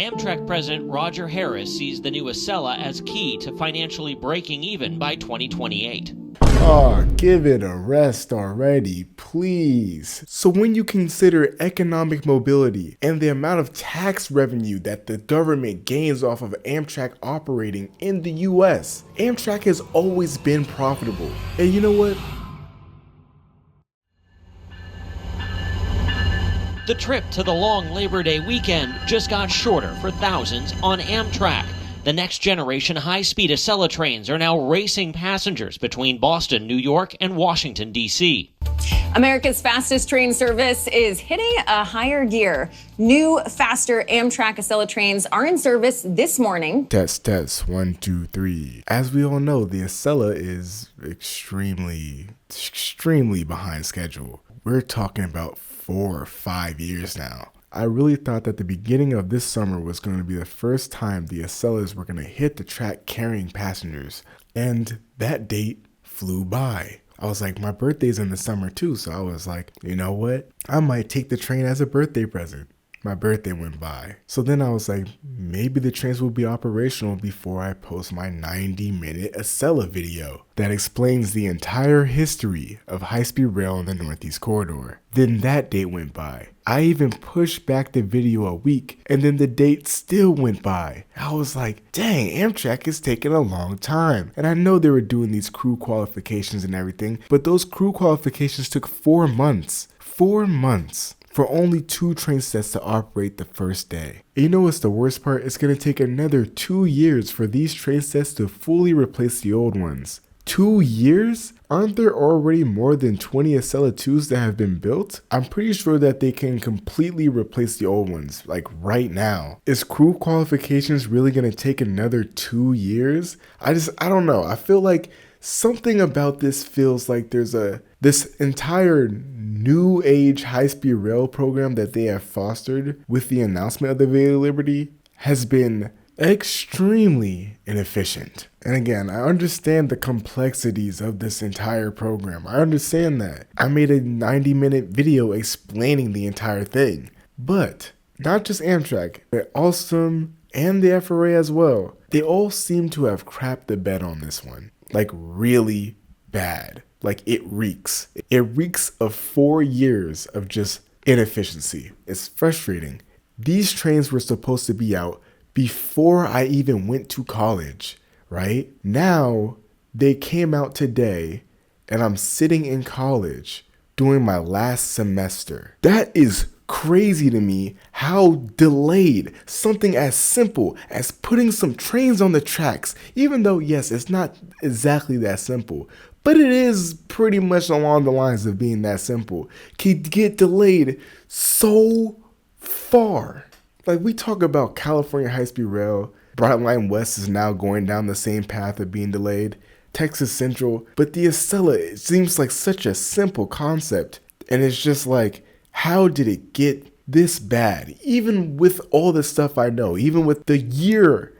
Amtrak President Roger Harris sees the new Acela as key to financially breaking even by 2028. Oh, give it a rest already, please. So when you consider economic mobility and the amount of tax revenue that the government gains off of Amtrak operating in the US, Amtrak has always been profitable. And you know what? The trip to the long Labor Day weekend just got shorter for thousands on Amtrak. The next generation high-speed Acela trains are now racing passengers between Boston, New York, and Washington, D.C. America's fastest train service is hitting a higher gear. New, faster Amtrak Acela trains are in service this morning. Test, 1, 2, 3. As we all know, the Acela is extremely behind schedule. We're talking about 4 or 5 years now. I really thought that the beginning of this summer was going to be the first time the Acelas were going to hit the track carrying passengers, and that date flew by. I was like, my birthday's in the summer too, so I was like, you know what? I might take the train as a birthday present. My birthday went by. So then I was like, maybe the trains will be operational before I post my 90-minute Acela video that explains the entire history of high-speed rail in the Northeast Corridor. Then that date went by. I even pushed back the video a week, and then the date still went by. I was like, dang, Amtrak is taking a long time. And I know they were doing these crew qualifications and everything, but those crew qualifications took 4 months. 4 months. For only 2 train sets to operate the first day. And you know what's the worst part? It's going to take another 2 years for these train sets to fully replace the old ones. 2 years? Aren't there already more than 20 Acela 2s that have been built? I'm pretty sure that they can completely replace the old ones, like right now. Is crew qualifications really going to take another 2 years? I don't know. I feel like something about this feels like there's this entire new age high-speed rail program that they have fostered with the announcement of the Avelia Liberty has been extremely inefficient. And again, I understand the complexities of this entire program. I understand that. I made a 90-minute video explaining the entire thing. But not just Amtrak, but Alstom and the FRA as well, they all seem to have crapped the bed on this one. Like really bad. Like it reeks. It reeks of 4 years of just inefficiency. It's frustrating. These trains were supposed to be out before I even went to college, right? Now they came out today and I'm sitting in college doing my last semester. That is crazy to me how delayed something as simple as putting some trains on the tracks, even though yes, it's not exactly that simple, but it is pretty much along the lines of being that simple, can get delayed so far. Like we talk about California high-speed rail, BrightlineWest is now going down the same path of being delayed, Texas Central, but the Acela, it seems like such a simple concept, and it's just like, how did it get this bad? Even with all the stuff I know, even with the year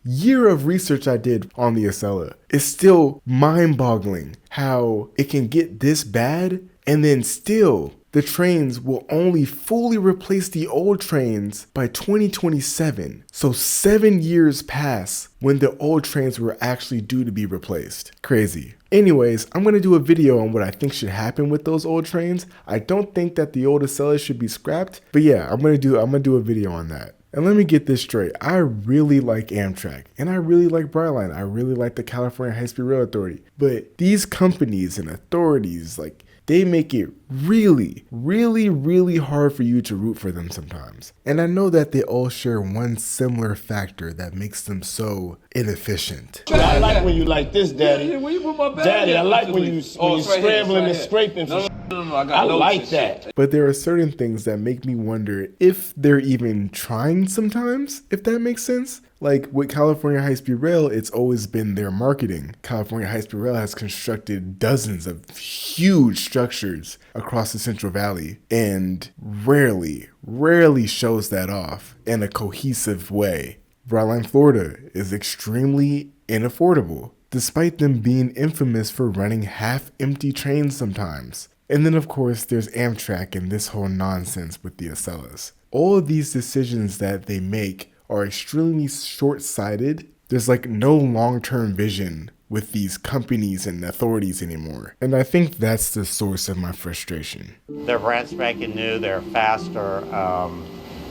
of research I did on the Acela, it's still mind-boggling how it can get this bad and then still the trains will only fully replace the old trains by 2027. So 7 years pass when the old trains were actually due to be replaced. Crazy. Anyways, I'm going to do a video on what I think should happen with those old trains. I don't think that the old Acela should be scrapped, but yeah, I'm going to do a video on that. And let me get this straight. I really like Amtrak and I really like Brightline. I really like the California High-Speed Rail Authority. But these companies and authorities, like, they make it really, really, really hard for you to root for them sometimes. And I know that they all share one similar factor that makes them so inefficient. I like when you like this, Daddy. Yeah, where you put my bag? Daddy, I like when you Right scrambling here, and scraping. No, I got I notes like and shit. that. But there are certain things that make me wonder if they're even trying sometimes, if that makes sense. Like with California High-Speed Rail, it's always been their marketing. California High-Speed Rail has constructed dozens of huge structures across the Central Valley and rarely shows that off in a cohesive way. Brightline Florida is extremely inaffordable, despite them being infamous for running half-empty trains sometimes. And then of course there's Amtrak and this whole nonsense with the Acelas. All of these decisions that they make are extremely short-sighted. There's like no long-term vision with these companies and authorities anymore. And I think that's the source of my frustration. They're brand spanking new, they're faster,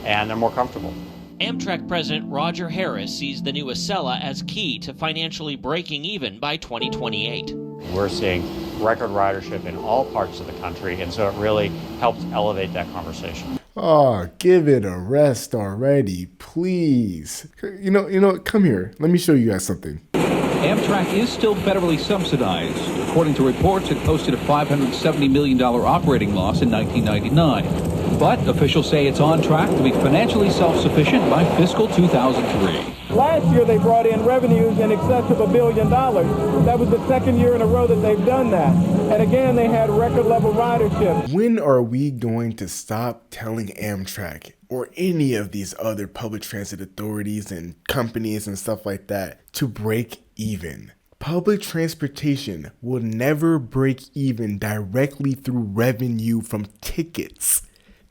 and they're more comfortable. Amtrak President Roger Harris sees the new Acela as key to financially breaking even by 2028. We're seeing record ridership in all parts of the country, and so it really helps elevate that conversation. Oh, give it a rest already, please. You know, come here. Let me show you guys something. Amtrak is still federally subsidized. According to reports, it posted a $570 million operating loss in 1999. But officials say it's on track to be financially self-sufficient by fiscal 2003. Last year, they brought in revenues in excess of $1 billion. That was the second year in a row that they've done that. And again, they had record-level ridership. When are we going to stop telling Amtrak or any of these other public transit authorities and companies and stuff like that to break even? Public transportation will never break even directly through revenue from tickets.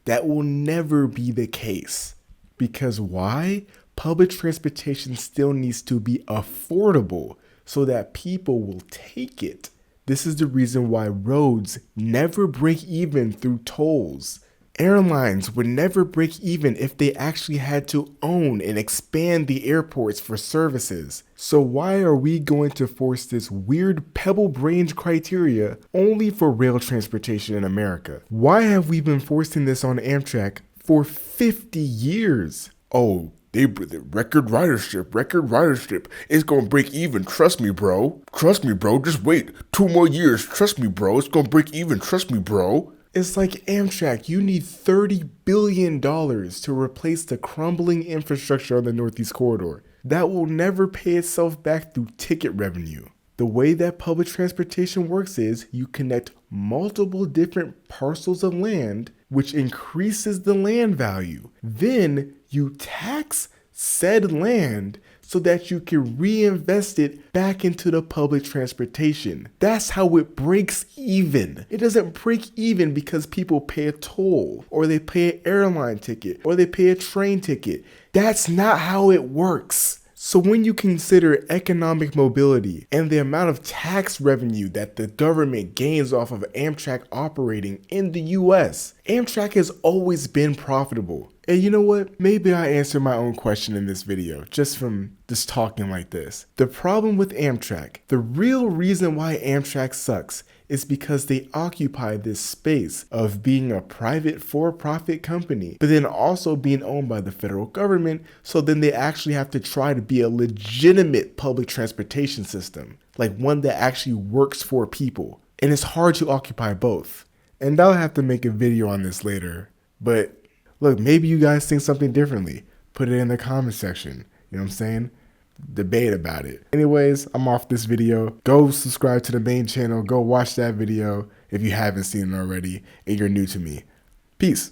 That will never be the case. Because why? Public transportation still needs to be affordable so that people will take it. This is the reason why roads never break even through tolls. Airlines would never break even if they actually had to own and expand the airports for services. So why are we going to force this weird pebble-brained criteria only for rail transportation in America? Why have we been forcing this on Amtrak for 50 years? Oh, they record ridership. It's gonna break even. Trust me, bro. Just wait 2 more years. Trust me, bro. It's gonna break even. Trust me, bro. It's like Amtrak, you need $30 billion to replace the crumbling infrastructure on the Northeast Corridor. That will never pay itself back through ticket revenue. The way that public transportation works is you connect multiple different parcels of land, which increases the land value. Then you tax said land so that you can reinvest it back into the public transportation. That's how it breaks even. It doesn't break even because people pay a toll, or they pay an airline ticket, or they pay a train ticket. That's not how it works. So when you consider economic mobility and the amount of tax revenue that the government gains off of Amtrak operating in the US, Amtrak has always been profitable. And you know what? Maybe I answered my own question in this video just from just talking like this. The problem with Amtrak, the real reason why Amtrak sucks is because they occupy this space of being a private for-profit company, but then also being owned by the federal government. So then they actually have to try to be a legitimate public transportation system, like one that actually works for people. And it's hard to occupy both. And I'll have to make a video on this later, but look, maybe you guys think something differently. Put it in the comment section. You know what I'm saying? Debate about it. Anyways, I'm off this video. Go subscribe to the main channel. Go watch that video if you haven't seen it already and you're new to me. Peace.